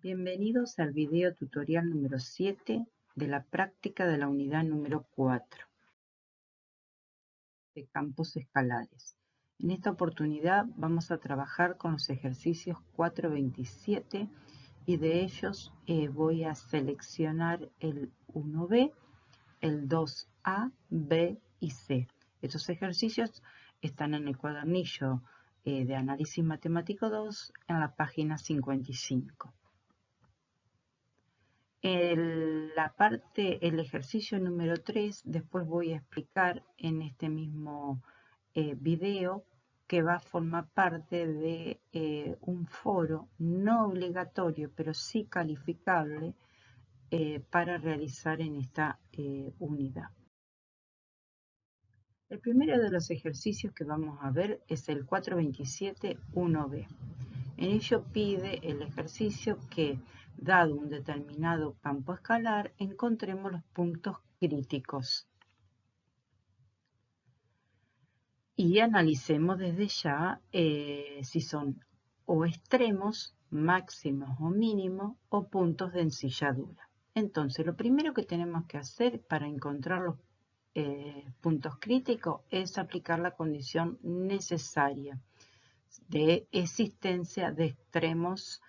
Bienvenidos al video tutorial número 7 de la práctica de la unidad número 4 de campos escalares. En esta oportunidad vamos a trabajar con los ejercicios 4.27 y de ellos voy a seleccionar el 1B, el 2A, B y C. Estos ejercicios están en el cuadernillo de Análisis Matemático 2 en la página 55. El ejercicio número 3, después voy a explicar en este mismo video que va a formar parte de un foro no obligatorio, pero sí calificable para realizar en esta unidad. El primero de los ejercicios que vamos a ver es el 427-1B. En ello pide el ejercicio que, dado un determinado campo escalar, encontremos los puntos críticos. Y analicemos desde ya si son o extremos, máximos o mínimos, o puntos de ensilladura. Entonces, lo primero que tenemos que hacer para encontrar los puntos críticos es aplicar la condición necesaria de existencia de extremos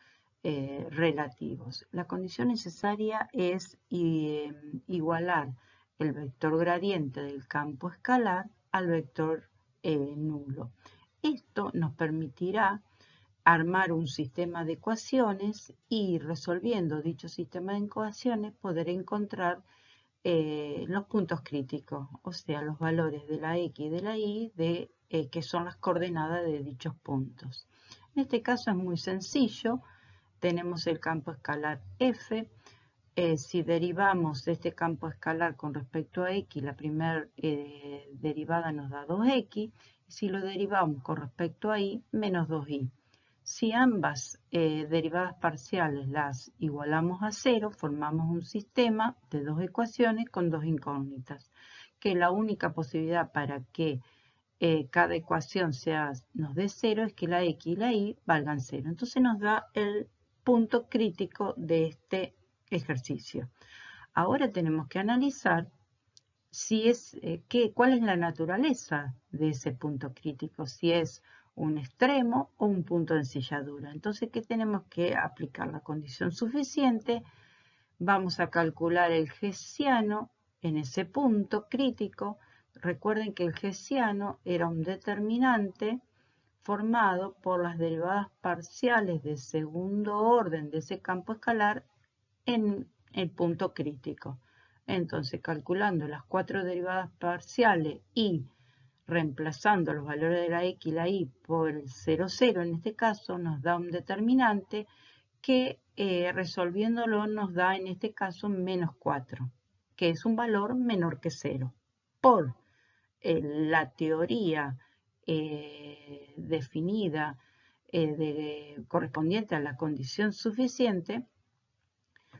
relativos. La condición necesaria es igualar el vector gradiente del campo escalar al vector nulo. Esto nos permitirá armar un sistema de ecuaciones y, resolviendo dicho sistema de ecuaciones, poder encontrar los puntos críticos, o sea, los valores de la X y de la Y que son las coordenadas de dichos puntos. En este caso es muy sencillo. Tenemos el campo escalar F. Si derivamos de este campo escalar con respecto a X, la primera derivada nos da 2X. Y si lo derivamos con respecto a Y, menos 2Y. Si ambas derivadas parciales las igualamos a 0, formamos un sistema de dos ecuaciones con dos incógnitas, que la única posibilidad para que cada ecuación nos dé 0 es que la X y la Y valgan 0. Entonces nos da el punto crítico de este ejercicio. Ahora tenemos que analizar cuál es la naturaleza de ese punto crítico, si es un extremo o un punto de ensilladura. Entonces, ¿qué tenemos que aplicar? La condición suficiente. Vamos a calcular el hessiano en ese punto crítico. Recuerden que el hessiano era un determinante formado por las derivadas parciales de segundo orden de ese campo escalar en el punto crítico. Entonces, calculando las cuatro derivadas parciales y reemplazando los valores de la X y la Y por el 0, 0, en este caso nos da un determinante que resolviéndolo nos da en este caso menos 4, que es un valor menor que 0. Por la teoría definida correspondiente a la condición suficiente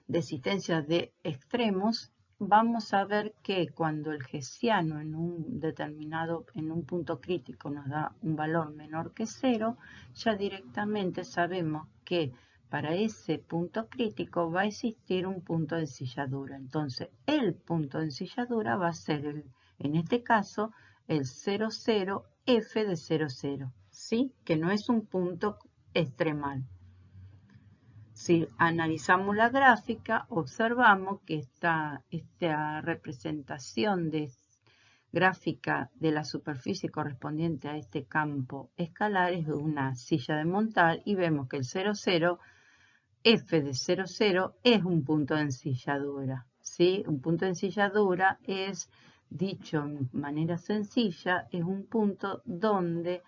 de existencia de extremos, vamos a ver que cuando el hessiano en un punto crítico nos da un valor menor que 0, ya directamente sabemos que para ese punto crítico va a existir un punto de ensilladura. Entonces, el punto de ensilladura va a ser, en este caso, el 0, 0, F de 0, 0, ¿sí? Que no es un punto extremal. Si analizamos la gráfica, observamos que esta representación gráfica de la superficie correspondiente a este campo escalar es una silla de montar y vemos que el 0, 0, F de 0, 0 es un punto de ensilladura, ¿sí? Un punto de ensilladura es, dicho de manera sencilla, es un punto donde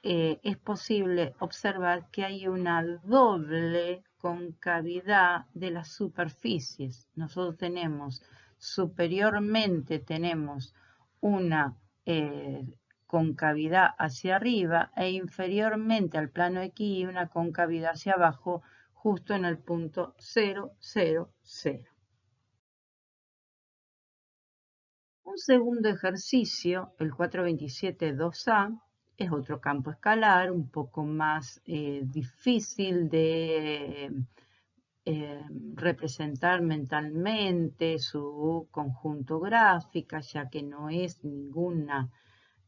es posible observar que hay una doble concavidad de las superficies. Nosotros superiormente tenemos una concavidad hacia arriba e inferiormente al plano X una concavidad hacia abajo justo en el punto 0, 0, 0. Un segundo ejercicio, el 427-2A, es otro campo escalar, un poco más difícil de representar mentalmente su conjunto gráfica, ya que no es ninguna,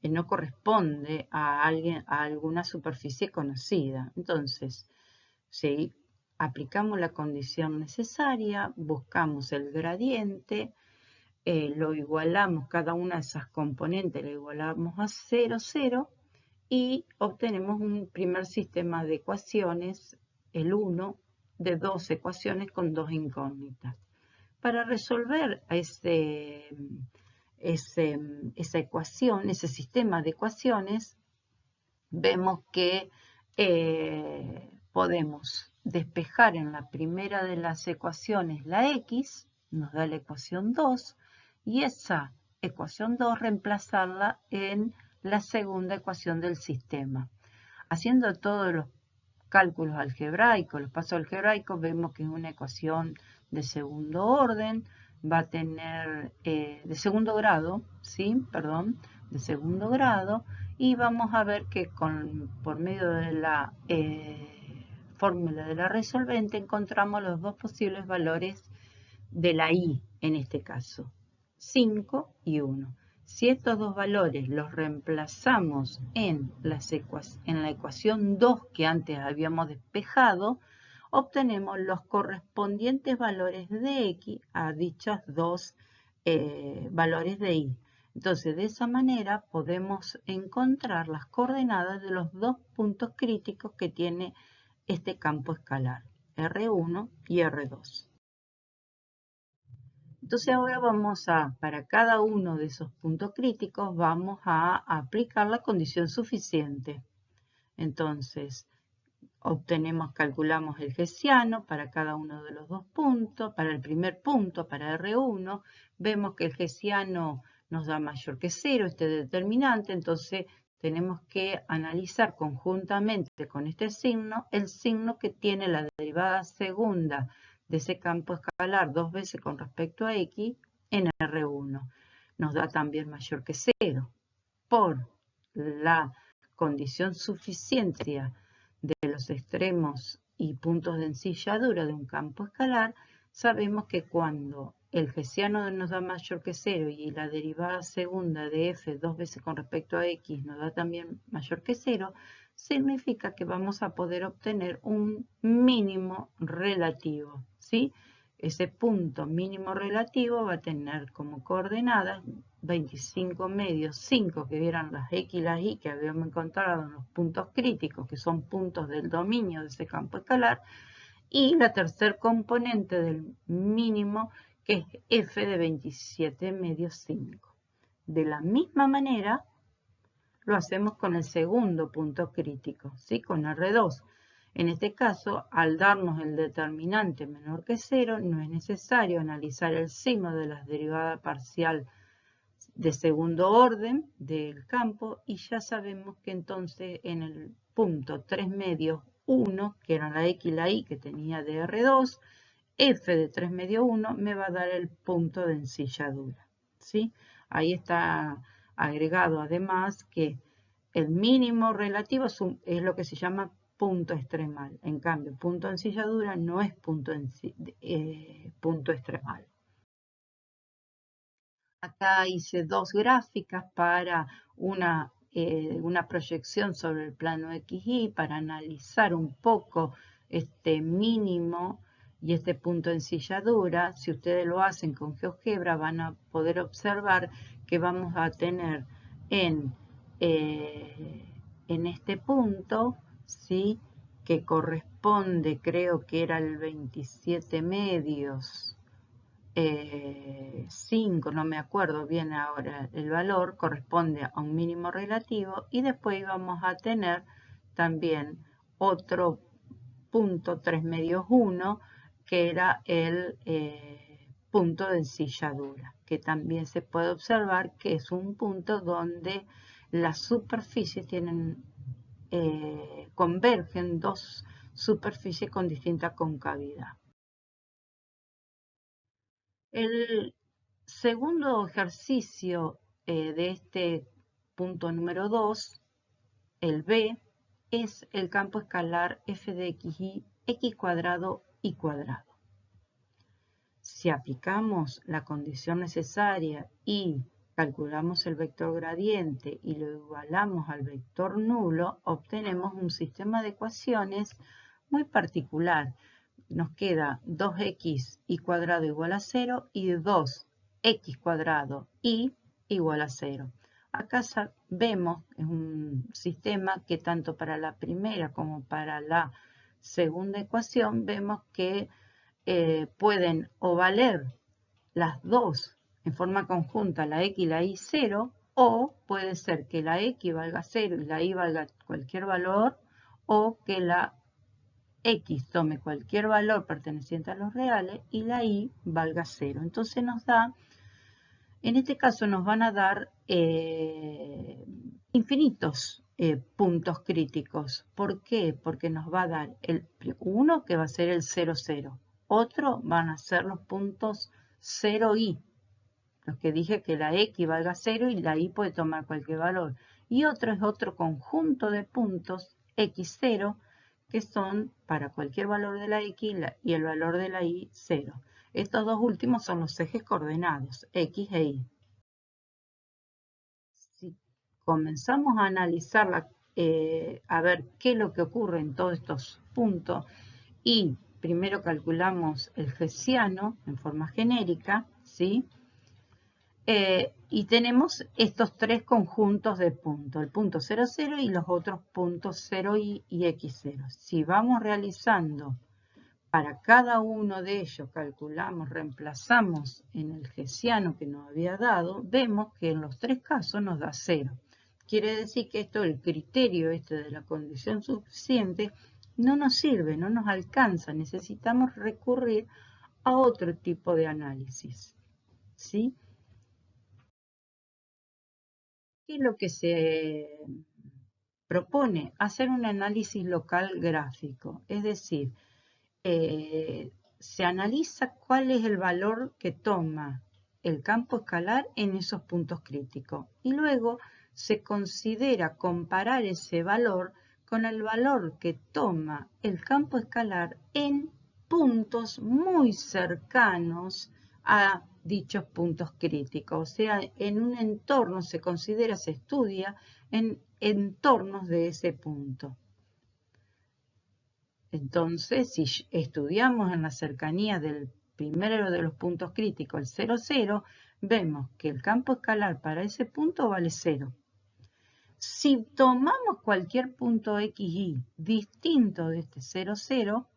no corresponde a alguna superficie conocida. Entonces, si aplicamos la condición necesaria, buscamos el gradiente, lo igualamos, cada una de esas componentes lo igualamos a 0, 0, y obtenemos un primer sistema de ecuaciones, el 1, de 2 ecuaciones con 2 incógnitas. Para resolver esa ecuación, ese sistema de ecuaciones, vemos que podemos despejar en la primera de las ecuaciones la x, nos da la ecuación 2, y esa ecuación 2 reemplazarla en la segunda ecuación del sistema. Haciendo todos los cálculos algebraicos, los pasos algebraicos, vemos que es una ecuación de segundo orden, va a tener, de segundo grado, ¿sí? Perdón, de segundo grado, y vamos a ver que por medio de la fórmula de la resolvente encontramos los dos posibles valores de la y, en este caso, 5 y 1. Si estos dos valores los reemplazamos en la ecuación 2 que antes habíamos despejado, obtenemos los correspondientes valores de x a dichos dos valores de y. Entonces, de esa manera podemos encontrar las coordenadas de los dos puntos críticos que tiene este campo escalar, R1 y R2. Entonces ahora para cada uno de esos puntos críticos, vamos a aplicar la condición suficiente. Entonces, calculamos el hessiano para cada uno de los dos puntos. Para el primer punto, para R1, vemos que el hessiano nos da mayor que 0, este determinante, entonces tenemos que analizar conjuntamente con este signo, el signo que tiene la derivada segunda de ese campo escalar dos veces con respecto a x en R1. Nos da también mayor que 0. Por la condición suficiencia de los extremos y puntos de ensilladura de un campo escalar, sabemos que cuando el hessiano nos da mayor que 0 y la derivada segunda de f dos veces con respecto a x nos da también mayor que 0, significa que vamos a poder obtener un mínimo relativo, ¿sí? Ese punto mínimo relativo va a tener como coordenadas 25 medios 5, que eran las x y las y que habíamos encontrado en los puntos críticos, que son puntos del dominio de ese campo escalar, y la tercer componente del mínimo, que es f de 27 medios 5. De la misma manera, lo hacemos con el segundo punto crítico, ¿sí? Con R2. En este caso, al darnos el determinante menor que 0, no es necesario analizar el signo de la derivada parcial de segundo orden del campo, y ya sabemos que entonces en el punto 3 medios 1, que era la x y la y que tenía de R2, f de 3 medios 1 me va a dar el punto de ensilladura, ¿sí? Ahí está agregado además que el mínimo relativo es lo que se llama punto extremal. En cambio, punto de ensilladura no es punto extremal. Acá hice dos gráficas para una proyección sobre el plano XY para analizar un poco este mínimo y este punto de ensilladura. Si ustedes lo hacen con GeoGebra van a poder observar que vamos a tener en este punto, ¿sí? Que corresponde, creo que era el 27 medios, 5, no me acuerdo bien ahora el valor, corresponde a un mínimo relativo, y después vamos a tener también otro punto 3 medios 1, que era el punto de ensilladura, que también se puede observar que es un punto donde las superficies convergen dos superficies con distinta concavidad. El segundo ejercicio de este punto número 2, el B, es el campo escalar f de x y x cuadrado y cuadrado. Si aplicamos la condición necesaria y calculamos el vector gradiente y lo igualamos al vector nulo, obtenemos un sistema de ecuaciones muy particular. Nos queda 2x y cuadrado igual a 0 y 2x cuadrado y igual a 0. Acá vemos, es un sistema que tanto para la primera como para la segunda ecuación vemos que pueden o valer las dos en forma conjunta, la x y la y 0, o puede ser que la x valga 0 y la y valga cualquier valor, o que la x tome cualquier valor perteneciente a los reales y la y valga 0. Entonces nos da, en este caso nos van a dar infinitos puntos críticos. ¿Por qué? Porque nos va a dar uno que va a ser el 0, 0. Otro van a ser los puntos 0 y, los que dije que la x valga 0 y la y puede tomar cualquier valor. Y otro es otro conjunto de puntos x0 que son para cualquier valor de la x y el valor de la y 0. Estos dos últimos son los ejes coordenados, x e y. Si comenzamos a analizar, a ver qué es lo que ocurre en todos estos puntos, y primero calculamos el hessiano en forma genérica, ¿sí? Y tenemos estos tres conjuntos de puntos, el punto 0, 0 y los otros puntos 0 y x0. Si vamos realizando para cada uno de ellos, calculamos, reemplazamos en el hessiano que nos había dado, vemos que en los tres casos nos da 0. Quiere decir que esto, el criterio de la condición suficiente, no nos sirve, no nos alcanza. Necesitamos recurrir a otro tipo de análisis, ¿sí? ¿Qué es lo que se propone? Hacer un análisis local gráfico, es decir, se analiza cuál es el valor que toma el campo escalar en esos puntos críticos y luego se considera comparar ese valor con el valor que toma el campo escalar en puntos muy cercanos a dichos puntos críticos. O sea, en un entorno se considera, se estudia en entornos de ese punto. Entonces, si estudiamos en la cercanía del primero de los puntos críticos, el 0, 0, vemos que el campo escalar para ese punto vale 0. Si tomamos cualquier punto XY distinto de este 0, 0,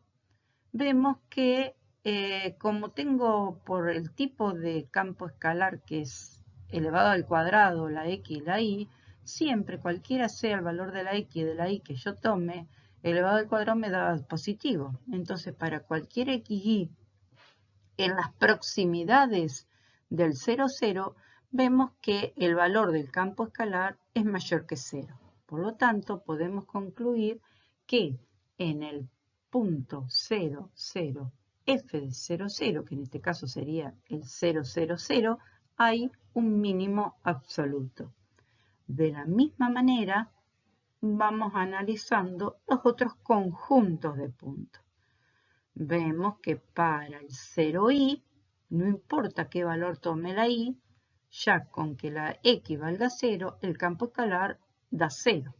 vemos que como tengo por el tipo de campo escalar que es elevado al cuadrado, la X y la Y, siempre cualquiera sea el valor de la X y de la Y que yo tome, elevado al cuadrado me da positivo. Entonces, para cualquier XY en las proximidades del 0, 0, vemos que el valor del campo escalar es mayor que 0. Por lo tanto, podemos concluir que en el punto 0, 0, f de 0, 0, que en este caso sería el 0, 0, 0, hay un mínimo absoluto. De la misma manera, vamos analizando los otros conjuntos de puntos. Vemos que para el 0i, no importa qué valor tome la i, ya con que la x valga 0, el campo escalar da 0.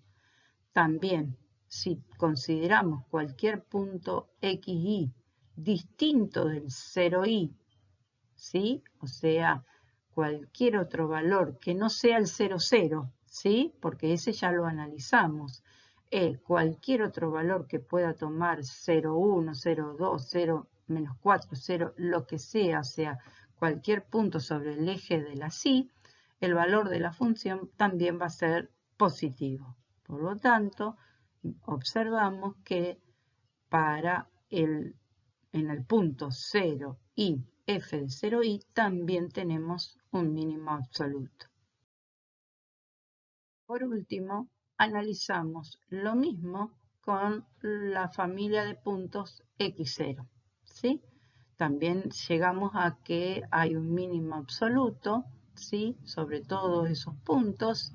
También, si consideramos cualquier punto xy distinto del 0i, ¿sí? O sea, cualquier otro valor que no sea el 0, 0, ¿sí? Porque ese ya lo analizamos. Cualquier otro valor que pueda tomar 0,1, 0,2, 0, menos 4, 0, lo que sea, o sea, cualquier punto sobre el eje de la y, el valor de la función también va a ser positivo. Por lo tanto, observamos que en el punto 0 y f de 0i también tenemos un mínimo absoluto. Por último, analizamos lo mismo con la familia de puntos x0, ¿sí? También llegamos a que hay un mínimo absoluto, ¿sí? Sobre todos esos puntos.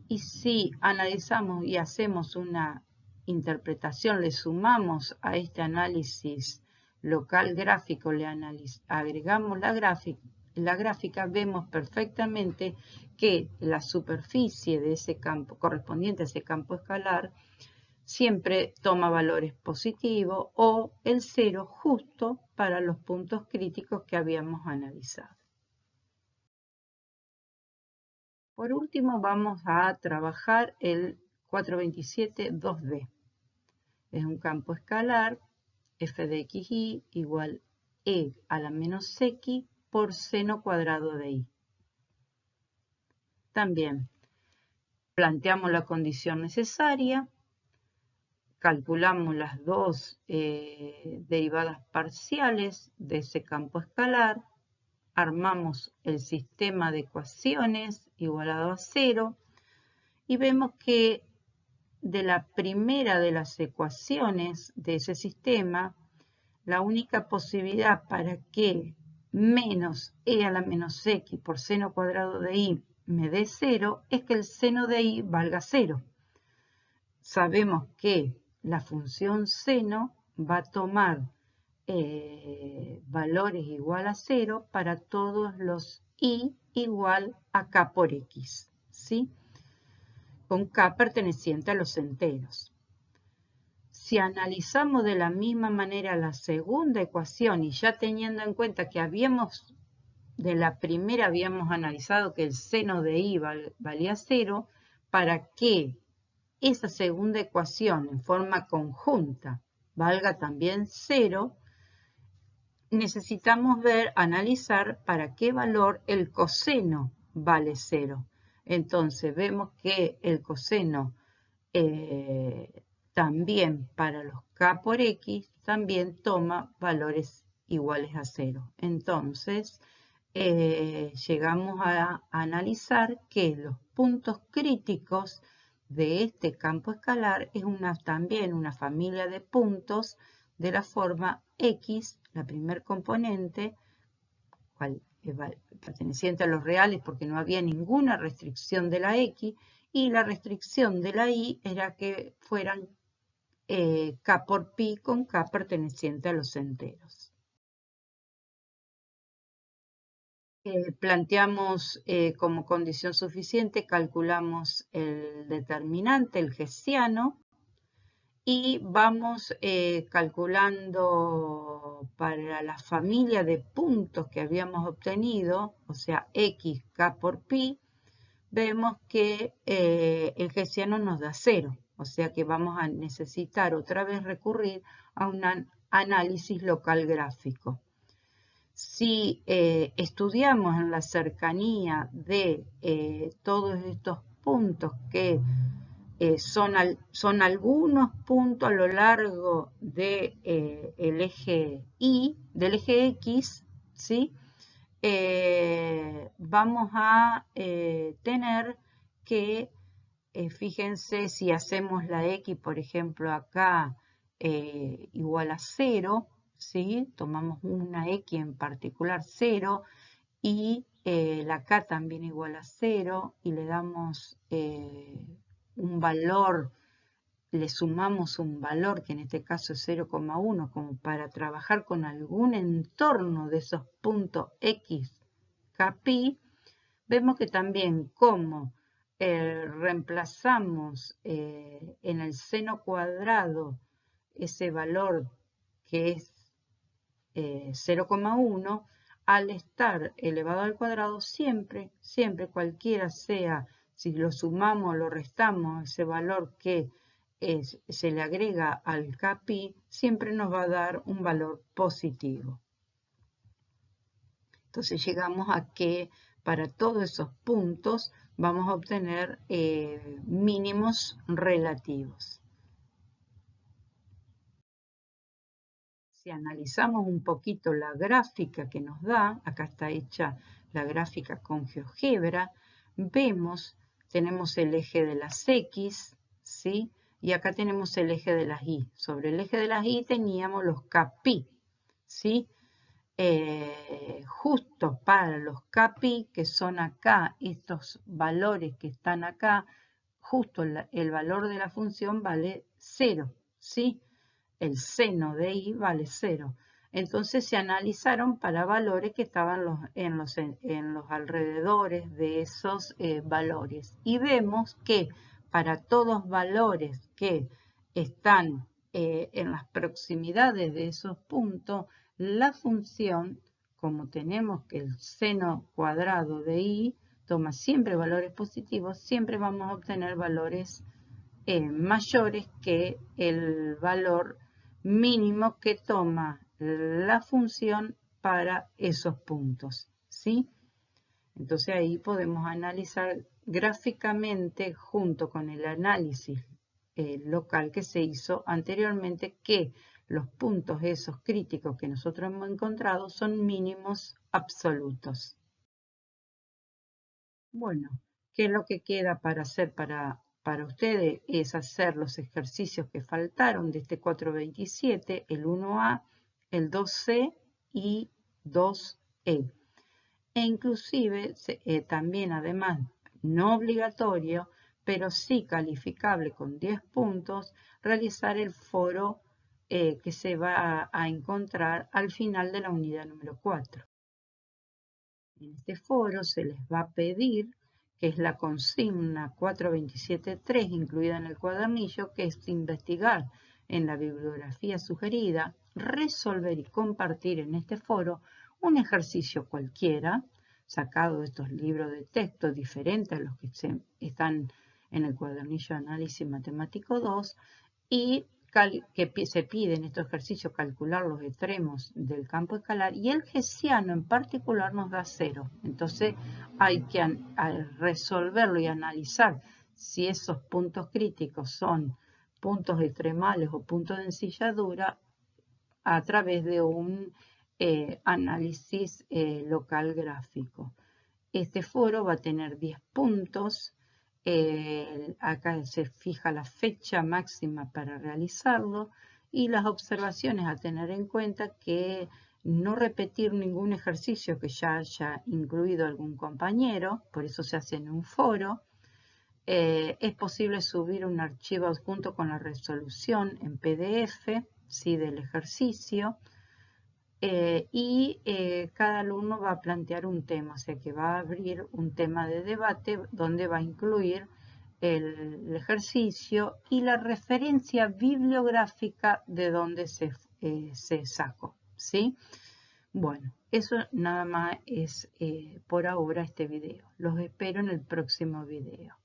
Y si analizamos y hacemos una interpretación, le sumamos a este análisis local gráfico le agregamos la gráfica, vemos perfectamente que la superficie de ese campo, correspondiente a ese campo escalar, siempre toma valores positivos o el 0 justo para los puntos críticos que habíamos analizado. Por último, vamos a trabajar el 427-2D. Es un campo escalar, f de xy igual e a la menos x por seno cuadrado de y. También planteamos la condición necesaria, calculamos las dos derivadas parciales de ese campo escalar, armamos el sistema de ecuaciones igualado a 0 y vemos que de la primera de las ecuaciones de ese sistema, la única posibilidad para que menos e a la menos x por seno cuadrado de y me dé 0 es que el seno de y valga 0. Sabemos que la función seno va a tomar valores igual a 0 para todos los y igual a k por x, ¿sí? Con k perteneciente a los enteros. Si analizamos de la misma manera la segunda ecuación y ya teniendo en cuenta que de la primera habíamos analizado que el seno de y valía 0, para que esa segunda ecuación en forma conjunta valga también 0, necesitamos analizar para qué valor el coseno vale 0. Entonces vemos que el coseno también para los k por x también toma valores iguales a 0. Entonces llegamos a analizar que los puntos críticos de este campo escalar es también una familia de puntos de la forma x, la primer componente, perteneciente a los reales porque no había ninguna restricción de la x, y la restricción de la y era que fueran k por pi con k perteneciente a los enteros. Planteamos como condición suficiente, calculamos el determinante, el hessiano, y vamos calculando para la familia de puntos que habíamos obtenido, o sea, x, k por pi, vemos que el hessiano nos da 0, o sea que vamos a necesitar otra vez recurrir a un análisis local gráfico. Si estudiamos en la cercanía de todos estos puntos que son algunos puntos a lo largo del eje Y, del eje X, ¿sí? Vamos a tener que, fíjense, si hacemos la X, por ejemplo, acá igual a 0, ¿sí? Tomamos una X en particular 0 y la K también igual a 0 y le damos un valor, le sumamos un valor que en este caso es 0,1 como para trabajar con algún entorno de esos puntos X, Kpi, vemos que también como reemplazamos en el seno cuadrado ese valor que es 0,1, al estar elevado al cuadrado, siempre cualquiera sea, si lo sumamos o lo restamos, ese valor que se le agrega al Kpi, siempre nos va a dar un valor positivo. Entonces llegamos a que para todos esos puntos vamos a obtener mínimos relativos. Si analizamos un poquito la gráfica que nos da, acá está hecha la gráfica con GeoGebra, vemos, tenemos el eje de las X, ¿sí? Y acá tenemos el eje de las Y. Sobre el eje de las Y teníamos los Kpi, ¿sí? Justo para los Kpi, que son acá, estos valores que están acá, justo el valor de la función vale 0, ¿sí? El seno de y vale 0. Entonces se analizaron para valores que estaban en los alrededores de esos valores. Y vemos que para todos valores que están en las proximidades de esos puntos, la función, como tenemos que el seno cuadrado de i toma siempre valores positivos, siempre vamos a obtener valores mayores que el valor mínimo que toma la función para esos puntos, ¿sí? Entonces ahí podemos analizar gráficamente junto con el análisis local que se hizo anteriormente que los puntos esos críticos que nosotros hemos encontrado son mínimos absolutos. Bueno, ¿qué es lo que queda para hacer para ustedes? Es hacer los ejercicios que faltaron de este 427, el 1A, el 2C y 2E. E inclusive también, además, no obligatorio, pero sí calificable con 10 puntos, realizar el foro que se va a encontrar al final de la unidad número 4. En este foro se les va a pedir, que es la consigna 427.3 incluida en el cuadernillo, que es investigar en la bibliografía sugerida, resolver y compartir en este foro un ejercicio cualquiera, sacado de estos libros de texto diferentes a los que están en el cuadernillo de análisis matemático 2, y que se pide en estos ejercicios calcular los extremos del campo escalar, y el hessiano en particular nos da 0. Entonces hay que resolverlo y analizar si esos puntos críticos son puntos extremales o puntos de ensilladura a través de un análisis local gráfico. Este foro va a tener 10 puntos. Acá se fija la fecha máxima para realizarlo y las observaciones a tener en cuenta, que no repetir ningún ejercicio que ya haya incluido algún compañero, por eso se hace en un foro. Es posible subir un archivo adjunto con la resolución en PDF, ¿sí?, del ejercicio. Cada alumno va a plantear un tema, o sea que va a abrir un tema de debate donde va a incluir el ejercicio y la referencia bibliográfica de donde se sacó, ¿sí? Bueno, eso nada más es por ahora este video. Los espero en el próximo video.